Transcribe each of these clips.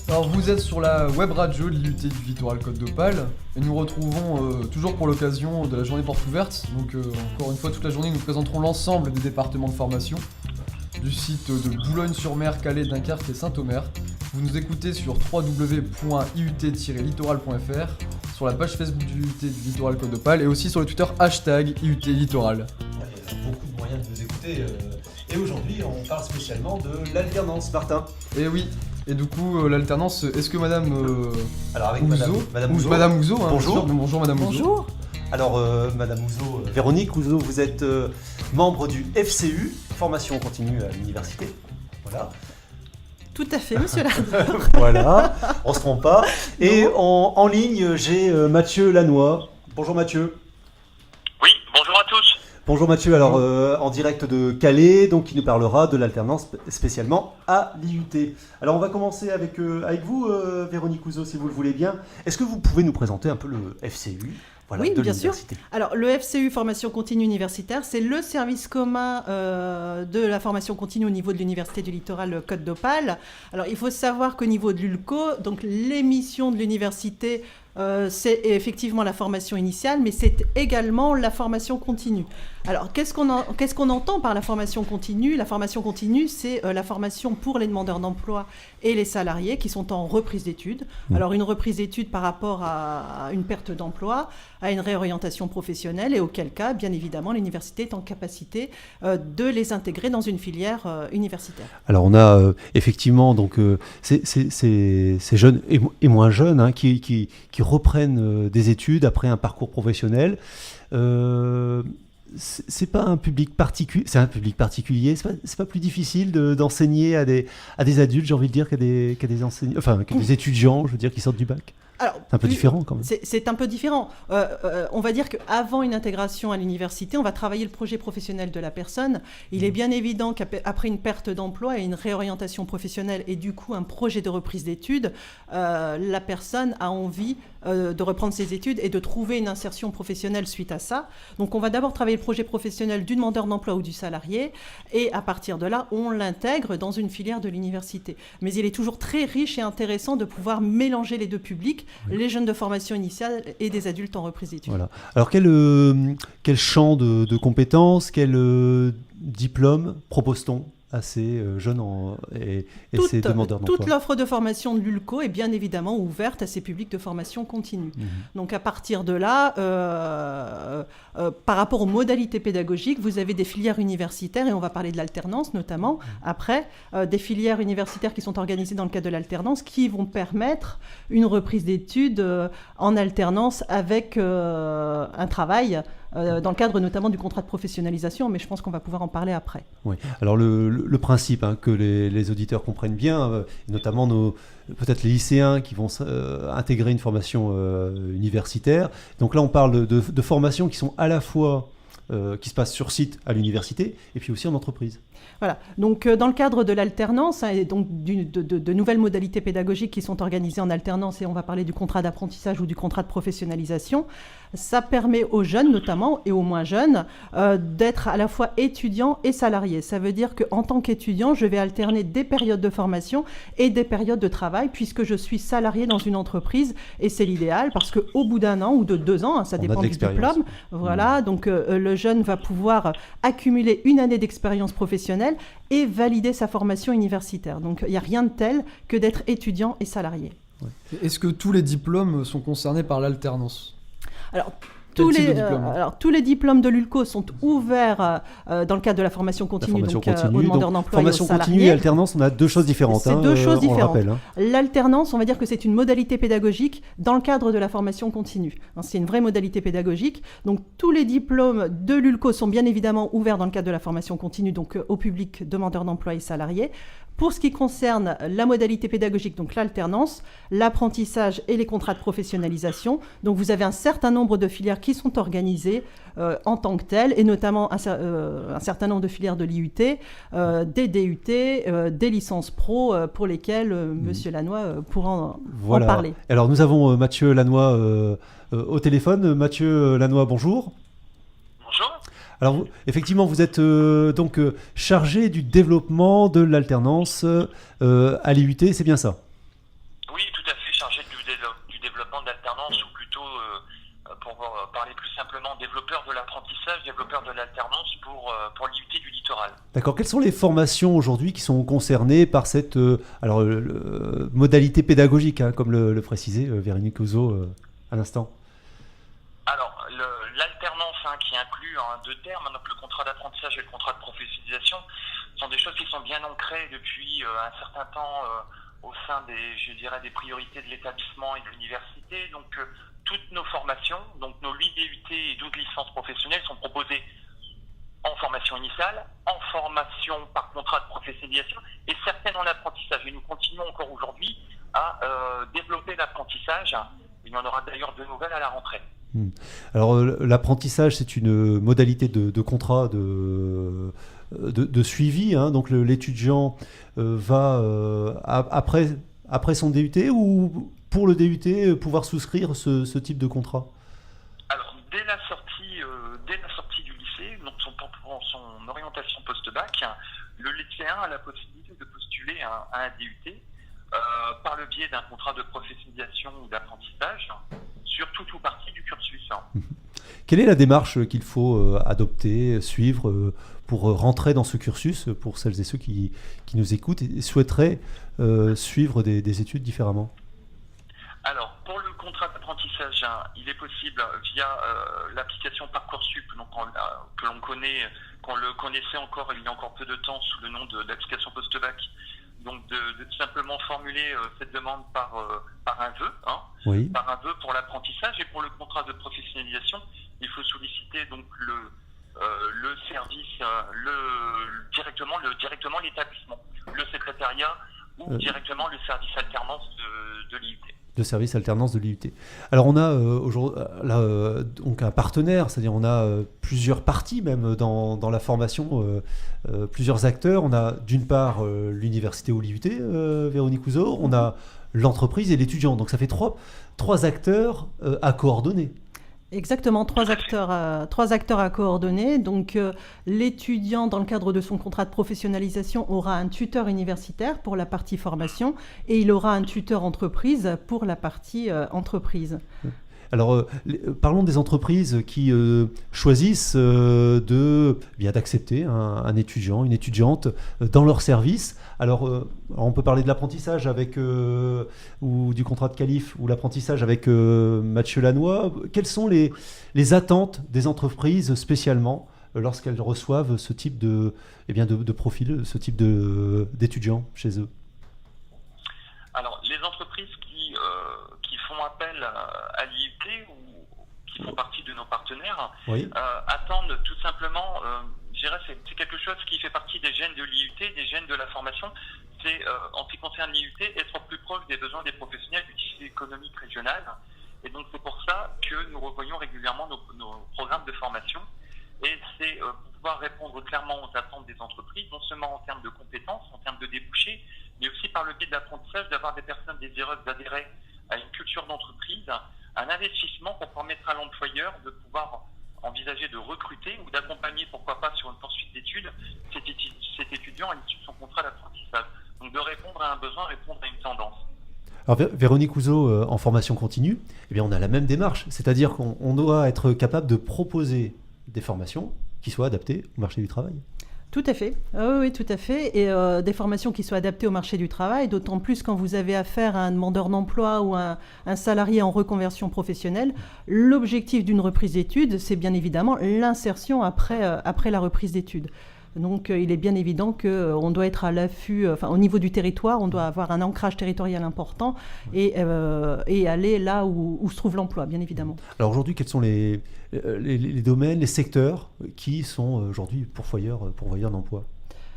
Alors vous êtes sur la web radio de l'IUT du Littoral Côte d'Opale et nous retrouvons toujours pour l'occasion de la journée porte ouverte. Donc encore une fois toute la journée nous présenterons l'ensemble des départements de formation du site de Boulogne-sur-Mer, Calais, Dunkerque et Saint-Omer. Vous nous écoutez sur www.iut-littoral.fr, sur la page Facebook du IUT du Littoral Côte d'Opale et aussi sur le Twitter #IUT Littoral. Il y a beaucoup de moyens de vous écouter et aujourd'hui on parle spécialement de l'alternance, Martin. Et oui. Et du coup, l'alternance, est-ce que Madame Alors avec Ouzo, Madame Ouzo. Madame Ouzo, hein, bonjour. Bonjour Madame Ouzo. Bonjour. Alors Madame Ouzo, Véronique Ouzo, vous êtes membre du FCU, formation continue à l'université. Voilà. Tout à fait, monsieur Lardeur. Voilà, on se trompe pas. Et en ligne, j'ai Mathieu Lannoy. Bonjour Mathieu. Oui, bonjour à tous. Bonjour Mathieu, alors en direct de Calais, donc qui nous parlera de l'alternance spécialement à l'IUT. Alors on va commencer avec vous, Véronique Ouzo, si vous le voulez bien. Est-ce que vous pouvez nous présenter un peu le FCU Oui, de bien sûr. l'université? Alors, le FCU, formation continue universitaire, c'est le service commun de la formation continue au niveau de l'Université du Littoral Côte d'Opale. Alors, il faut savoir qu'au niveau de l'ULCO, donc l'émission de l'université, c'est effectivement la formation initiale, mais c'est également la formation continue. Alors, qu'est-ce qu'on entend par la formation continue? La formation continue, c'est la formation pour les demandeurs d'emploi et les salariés qui sont en reprise d'études. Alors, une reprise d'études par rapport à une perte d'emploi, à une réorientation professionnelle, et auquel cas, bien évidemment, l'université est en capacité de les intégrer dans une filière universitaire. Alors on a effectivement donc ces jeunes et moins jeunes hein, qui reprennent des études après un parcours professionnel. C'est pas un public particulier, c'est un public particulier. C'est pas plus difficile d'enseigner à des adultes, j'ai envie de dire, qu'à des enseignants, enfin qu'à des étudiants, je veux dire, qui sortent du bac. Alors, c'est un peu différent quand même. C'est un peu différent. On va dire qu'avant une intégration à l'université, on va travailler le projet professionnel de la personne. Il est bien évident qu'après une perte d'emploi et une réorientation professionnelle et du coup un projet de reprise d'études, la personne a envie de reprendre ses études et de trouver une insertion professionnelle suite à ça. Donc on va d'abord travailler le projet professionnel du demandeur d'emploi ou du salarié et à partir de là, on l'intègre dans une filière de l'université. Mais il est toujours très riche et intéressant de pouvoir mélanger les deux publics, les jeunes de formation initiale et des adultes en reprise d'études. Voilà. Alors quel champ de compétences, quel diplôme propose-t-on à ces jeunes et ces demandeurs d'emploi? Toute l'offre de formation de l'ULCO est bien évidemment ouverte à ces publics de formation continue. Donc à partir de là, par rapport aux modalités pédagogiques, vous avez des filières universitaires, et on va parler de l'alternance notamment, après, des filières universitaires qui sont organisées dans le cadre de l'alternance qui vont permettre une reprise d'études en alternance avec un travail dans le cadre notamment du contrat de professionnalisation, mais je pense qu'on va pouvoir en parler après. Oui. Alors le principe, hein, que les auditeurs comprennent bien, notamment peut-être les lycéens qui vont intégrer une formation universitaire. Donc là, on parle de formations qui sont à la fois qui se passent sur site à l'université et puis aussi en entreprise. Voilà. Donc, dans le cadre de l'alternance, et donc de nouvelles modalités pédagogiques qui sont organisées en alternance, et on va parler du contrat d'apprentissage ou du contrat de professionnalisation, ça permet aux jeunes notamment, et aux moins jeunes, d'être à la fois étudiants et salariés. Ça veut dire qu'en tant qu'étudiant, je vais alterner des périodes de formation et des périodes de travail, puisque je suis salarié dans une entreprise, et c'est l'idéal, parce qu'au bout d'un an ou de 2 ans, hein, ça dépend du diplôme, voilà, donc le jeune va pouvoir accumuler une année d'expérience professionnelle et valider sa formation universitaire. Donc il n'y a rien de tel que d'être étudiant et salarié. Ouais. Est-ce que tous les diplômes sont concernés par l'alternance ? Alors, tous les diplômes de l'ULCO sont ouverts dans le cadre de la formation continue, aux demandeurs d'emploi et aux salariés. Formation continue et alternance, on a deux choses différentes. C'est deux choses différentes. Rappelle, hein. L'alternance, on va dire que c'est une modalité pédagogique dans le cadre de la formation continue. C'est une vraie modalité pédagogique. Donc tous les diplômes de l'ULCO sont bien évidemment ouverts dans le cadre de la formation continue, donc au public demandeurs d'emploi et salariés. Pour ce qui concerne la modalité pédagogique, donc l'alternance, l'apprentissage et les contrats de professionnalisation, donc vous avez un certain nombre de filières qui sont organisées en tant que telles, et notamment un certain nombre de filières de l'IUT, des DUT, des licences pro pour lesquelles Monsieur Lannoy pourra en parler. Alors nous avons Mathieu Lannoy au téléphone. Mathieu Lannoy, bonjour. Bonjour. Alors, effectivement, vous êtes donc chargé du développement de l'alternance à l'IUT, c'est bien ça? effectivement, développeur de l'apprentissage, développeur de l'alternance pour l'IUT du littoral. D'accord. Quelles sont les formations aujourd'hui qui sont concernées par cette modalité pédagogique, hein, comme le précisait Véronique Ouzot à l'instant? Alors, l'alternance, qui inclut deux termes, donc le contrat d'apprentissage et le contrat de professionnalisation, sont des choses qui sont bien ancrées depuis un certain temps au sein des priorités de l'établissement et de l'université. Donc, toutes nos formations, donc nos 8 DUT et 12 licences professionnelles sont proposées en formation initiale, en formation par contrat de professionnalisation et certaines en apprentissage. Et nous continuons encore aujourd'hui à développer l'apprentissage. Il y en aura d'ailleurs de nouvelles à la rentrée. Alors l'apprentissage, c'est une modalité de contrat de suivi, hein. Donc l'étudiant va après son DUT ou pour le DUT pouvoir souscrire ce type de contrat? Alors dès la sortie du lycée, donc pour son orientation post-bac, le lycéen a la possibilité de postuler à un DUT par le biais d'un contrat de professionnalisation ou d'apprentissage sur tout ou partie du cursus. Quelle est la démarche qu'il faut adopter, suivre pour rentrer dans ce cursus, pour celles et ceux qui nous écoutent et souhaiteraient suivre des études différemment? Alors, pour le contrat d'apprentissage, il est possible via l'application Parcoursup, que l'on connaît, qu'on le connaissait encore il y a encore peu de temps sous le nom de l'application post-bac, donc de simplement formuler cette demande par un vœu, Oui. par un vœu pour l'apprentissage. Et pour le contrat de professionnalisation, il faut solliciter donc le service, directement l'établissement, le secrétariat ou directement le service alternance de l'IUT. De service alternance de l'IUT. Alors on a aujourd'hui donc un partenaire, c'est-à-dire on a plusieurs parties même dans la formation, plusieurs acteurs. On a d'une part l'université ou l'IUT, Véronique Ouzot, on a l'entreprise et l'étudiant. Donc ça fait trois acteurs à coordonner. Exactement, trois acteurs à coordonner. Donc, l'étudiant, dans le cadre de son contrat de professionnalisation, aura un tuteur universitaire pour la partie formation et il aura un tuteur entreprise pour la partie entreprise. Alors, parlons des entreprises qui choisissent d'accepter un étudiant, une étudiante dans leur service. Alors, on peut parler de l'apprentissage ou du contrat de qualif ou l'apprentissage avec Mathieu Lannoy. Quelles sont les attentes des entreprises spécialement lorsqu'elles reçoivent ce type de profil, ce type d'étudiants chez eux? Alors, les entreprises qui font appel à l'IUT ou qui font partie de nos partenaires, oui, attendent tout simplement, je dirais, c'est quelque chose qui fait partie des gènes de l'IUT, des gènes de la formation. C'est, en ce qui concerne l'IUT, être plus proche des besoins des professionnels du tissu économique régional. Et donc, c'est pour ça que nous revoyons régulièrement nos programmes de formation. Et c'est pour pouvoir répondre clairement aux attentes des entreprises, non seulement en termes de compétences, en termes de débouchés, mais aussi par le biais de l'apprentissage, d'avoir des personnes désireuses d'adhérer à une culture d'entreprise, un investissement pour permettre à l'employeur de pouvoir envisager de recruter ou d'accompagner, pourquoi pas, sur une poursuite d'études, cet étudiant à l'issue de son contrat d'apprentissage. Donc de répondre à un besoin, répondre à une tendance. Alors Véronique Ouzot, en formation continue, eh bien, on a la même démarche, c'est-à-dire qu'on doit être capable de proposer des formations qui soient adaptées au marché du travail. Tout à fait, oui, tout à fait. Et des formations qui soient adaptées au marché du travail, d'autant plus quand vous avez affaire à un demandeur d'emploi ou un salarié en reconversion professionnelle. L'objectif d'une reprise d'études, c'est bien évidemment l'insertion après la reprise d'études. Donc il est bien évident qu'on doit être à l'affût, au niveau du territoire, on doit avoir un ancrage territorial important et aller là où se trouve l'emploi, bien évidemment. Alors aujourd'hui, quels sont les domaines, les secteurs qui sont aujourd'hui pourvoyeurs d'emploi,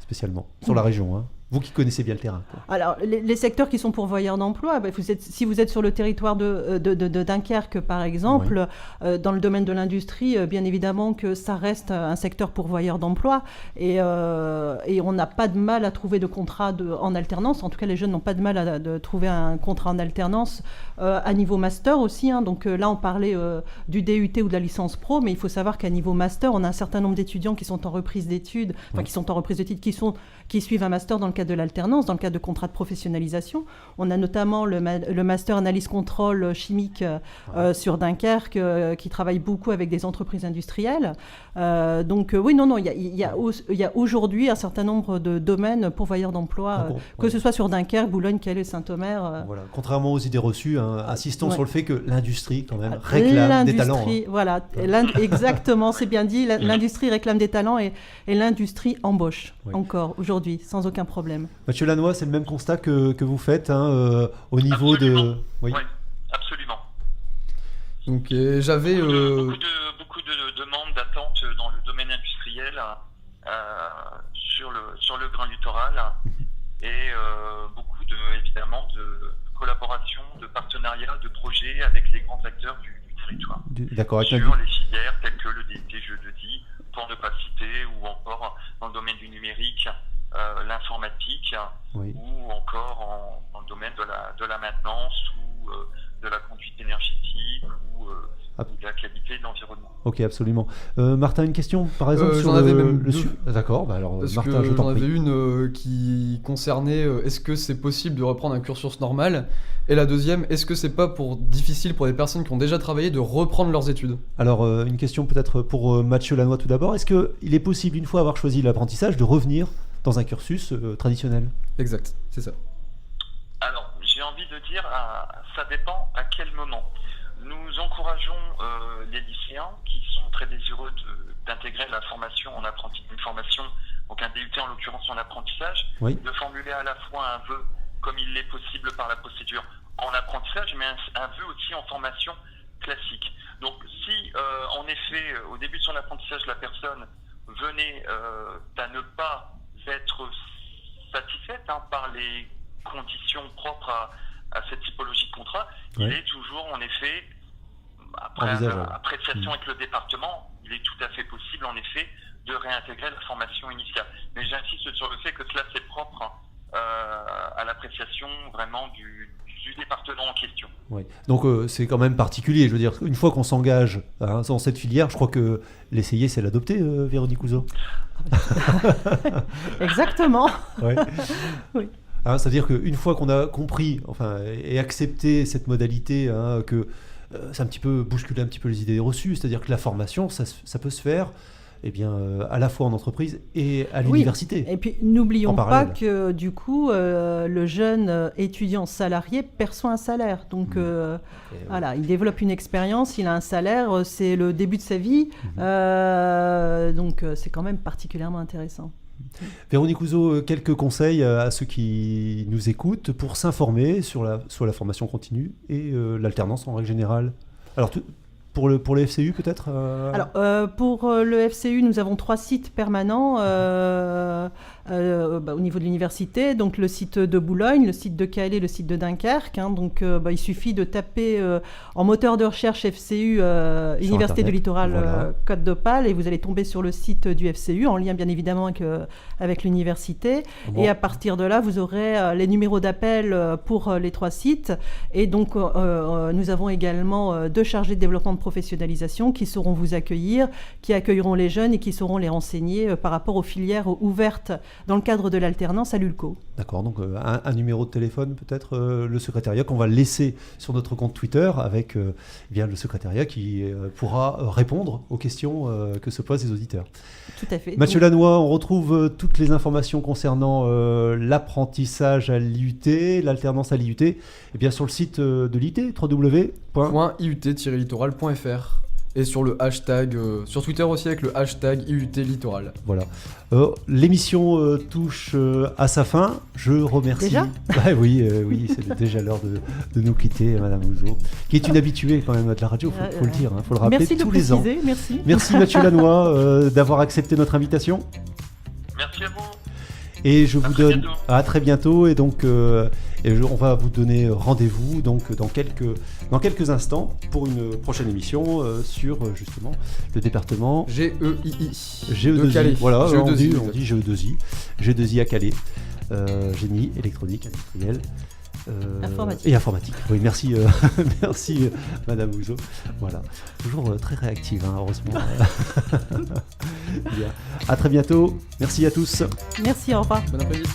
spécialement, sur la région, hein? Vous qui connaissez bien le terrain, quoi. Alors, les secteurs qui sont pourvoyeurs d'emploi, si vous êtes sur le territoire de Dunkerque, par exemple, oui, dans le domaine de l'industrie, bien évidemment que ça reste un secteur pourvoyeur d'emploi. Et on n'a pas de mal à trouver de contrat en alternance. En tout cas, les jeunes n'ont pas de mal à trouver un contrat en alternance à niveau master aussi, hein. Donc là, on parlait du DUT ou de la licence pro, mais il faut savoir qu'à niveau master, on a un certain nombre d'étudiants qui sont en reprise d'études, qui suivent un master dans le cadre de l'alternance, dans le cadre de contrats de professionnalisation. On a notamment le master analyse contrôle chimique sur Dunkerque qui travaille beaucoup avec des entreprises industrielles. Donc oui, non, il y a aujourd'hui un certain nombre de domaines pourvoyeurs d'emploi, que ce soit sur Dunkerque, Boulogne, Calais, Saint-Omer. Voilà. Contrairement aux idées reçues, insistons sur le fait que l'industrie quand même réclame des talents. Voilà, exactement, c'est bien dit. L'industrie réclame des talents et l'industrie embauche encore aujourd'hui, sans aucun problème. Mathieu Lannoy, c'est le même constat que vous faites au niveau absolument. Oui, absolument. Donc j'avais... Beaucoup de demandes, d'attentes dans le domaine industriel sur le Grand Littoral et beaucoup évidemment de collaboration, de partenariat, de projets avec les grands acteurs du territoire. D'accord. Sur les filières telles que le DT, jeudi, pour ne pas citer, ou encore dans le domaine du numérique, l'informatique, ou encore dans le domaine de la maintenance ou de la conduite énergétique ou de la qualité de l'environnement. Ok, absolument. Martin, une question par exemple sur j'en avais même le D'accord, alors parce Martin, que je t'en j'en prie. avais une qui concernait est-ce que c'est possible de reprendre un cursus normal, et la deuxième, est-ce que c'est pas difficile pour des personnes qui ont déjà travaillé de reprendre leurs études? Alors une question peut-être pour Mathieu Lannoy tout d'abord. Est-ce qu'il est possible, une fois avoir choisi l'apprentissage, de revenir dans un cursus traditionnel? Exact, c'est ça. Alors, j'ai envie de dire, ça dépend à quel moment. Nous encourageons les lycéens qui sont très désireux d'intégrer la formation une formation, donc un DUT en l'occurrence en apprentissage, de formuler à la fois un vœu, comme il l'est possible par la procédure, en apprentissage, mais un vœu aussi en formation classique. Donc si en effet au début de son apprentissage la personne venait à ne pas être satisfaite par les conditions propres à cette typologie de contrat, il est toujours en effet, après appréciation avec le département, il est tout à fait possible en effet de réintégrer la formation initiale. Mais j'insiste sur le fait que cela c'est propre à l'appréciation vraiment du département en question. Oui. Donc c'est quand même particulier, je veux dire, une fois qu'on s'engage dans cette filière, je crois que l'essayer c'est l'adopter, Véronique Ouzot. Exactement. Oui. C'est-à-dire qu'une fois qu'on a compris et accepté cette modalité, que c'est un petit peu bousculer un petit peu les idées reçues, c'est-à-dire que la formation, ça peut se faire à la fois en entreprise et à l'université. Et puis n'oublions pas que du coup, le jeune étudiant salarié perçoit un salaire. Donc voilà, il développe une expérience, il a un salaire, c'est le début de sa vie. Donc c'est quand même particulièrement intéressant. Véronique Ouzot, quelques conseils à ceux qui nous écoutent pour s'informer sur la formation continue et l'alternance en règle générale. Alors, pour le FCU peut-être Alors, pour le FCU, nous avons 3 sites permanents au niveau de l'université. Donc, le site de Boulogne, le site de Calais, le site de Dunkerque. Donc, il suffit de taper en moteur de recherche FCU Université du Littoral Côte d'Opale et vous allez tomber sur le site du FCU, en lien bien évidemment avec l'université. Et à partir de là, vous aurez les numéros d'appel pour les 3 sites. Et donc, nous avons également 2 chargés de développement de professionnalisation qui sauront vous accueillir, qui accueilleront les jeunes et qui sauront les renseigner par rapport aux filières ouvertes dans le cadre de l'alternance à l'ULCO. D'accord, donc un numéro de téléphone peut-être, le secrétariat qu'on va laisser sur notre compte Twitter avec le secrétariat qui pourra répondre aux questions que se posent les auditeurs. Tout à fait. Mathieu Lannoy, on retrouve toutes les informations concernant l'apprentissage à l'IUT, l'alternance à l'IUT, sur le site de l'IUT, www.iut-littoral.fr. Et sur le hashtag, sur Twitter aussi avec le hashtag IUT Littoral. Voilà. L'émission touche à sa fin. Je remercie. Déjà oui, c'est déjà l'heure de nous quitter, Madame Ouzot, qui est une habituée quand même de la radio, faut le dire, faut le rappeler tous les ans. Merci. Merci Mathieu Lannoy d'avoir accepté notre invitation. Merci à vous. Et je vous donne à très bientôt. Et donc, on va vous donner rendez-vous donc dans quelques instants pour une prochaine émission sur justement le département GEII. Voilà, on dit GE2I. G2I à Calais. Génie électronique industriel. Et informatique. Oui, merci, merci Madame Ouzot. Voilà, toujours très réactive, heureusement. Bien. À très bientôt. Merci à tous. Merci, au revoir. Bon après-midi.